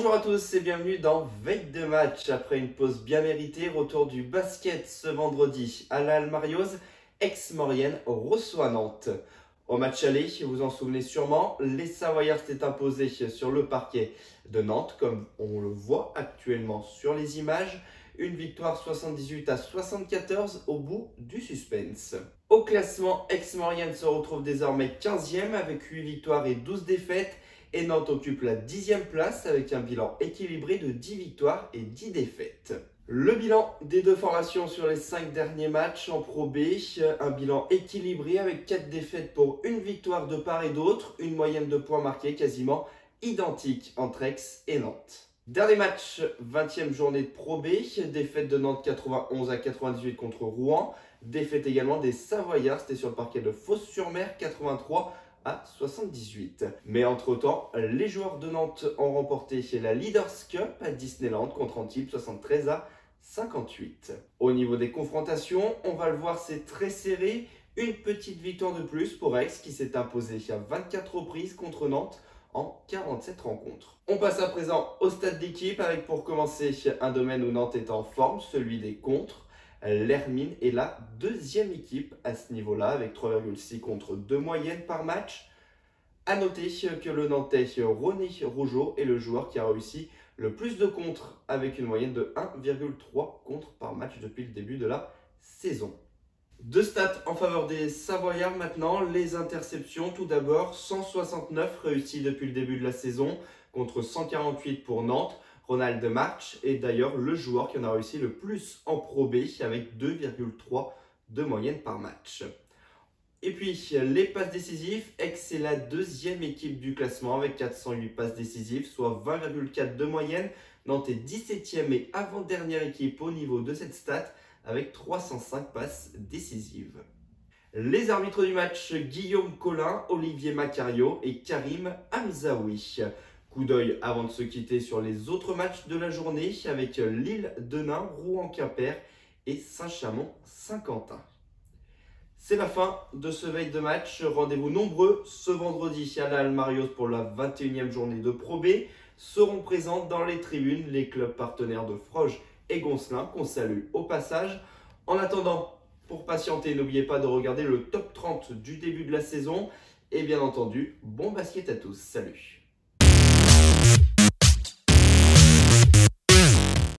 Bonjour à tous et bienvenue dans Veille de match. Après une pause bien méritée, retour du basket ce vendredi à la Almarioz, Aix-Maurienne reçoit Nantes. Au match aller, vous vous en souvenez sûrement, les Savoyards s'étaient imposés sur le parquet de Nantes, comme on le voit actuellement sur les images. Une victoire 78-74 au bout du suspense. Au classement, Aix-Maurienne se retrouve désormais 15e avec 8 victoires et 12 défaites. Et Nantes occupe la 10e place avec un bilan équilibré de 10 victoires et 10 défaites. Le bilan des deux formations sur les 5 derniers matchs en Pro B, un bilan équilibré avec 4 défaites pour une victoire de part et d'autre, une moyenne de points marqués quasiment identique entre Aix et Nantes. Dernier match, 20e journée de Pro B, défaite de Nantes 91-98 contre Rouen, défaite également des Savoyards, c'était sur le parquet de Fos-sur-Mer 83-78. Mais entre-temps, les joueurs de Nantes ont remporté la Leaders Cup à Disneyland contre Antibes 73-58. Au niveau des confrontations, on va le voir, c'est très serré. Une petite victoire de plus pour Aix qui s'est imposé à 24 reprises contre Nantes en 47 rencontres. On passe à présent au stade d'équipe avec pour commencer un domaine où Nantes est en forme, celui des contres. L'Hermine est la deuxième équipe à ce niveau-là avec 3,6 contre 2 moyennes par match. A noter que le Nantais René Rougeau est le joueur qui a réussi le plus de contres avec une moyenne de 1,3 contres par match depuis le début de la saison. Deux stats en faveur des Savoyards maintenant, les interceptions tout d'abord, 169 réussies depuis le début de la saison contre 148 pour Nantes. Ronald March est d'ailleurs le joueur qui en a réussi le plus en Pro B avec 2,3 de moyenne par match. Et puis les passes décisives, Aix est la deuxième équipe du classement avec 408 passes décisives, soit 20,4 de moyenne. Nantes est 17e et avant-dernière équipe au niveau de cette stat avec 305 passes décisives. Les arbitres du match, Guillaume Collin, Olivier Macario et Karim Hamzaoui. Coup d'œil avant de se quitter sur les autres matchs de la journée avec Lille, Denain, Rouen-Quimper et Saint-Chamond-Saint-Quentin. C'est la fin de ce veille de match. Rendez-vous nombreux ce vendredi à la Almarioz pour la 21e journée de Pro B. Seront présents dans les tribunes les clubs partenaires de Froges et Goncelin qu'on salue au passage. En attendant, pour patienter, n'oubliez pas de regarder le top 30 du début de la saison. Et bien entendu, bon basket à tous. Salut!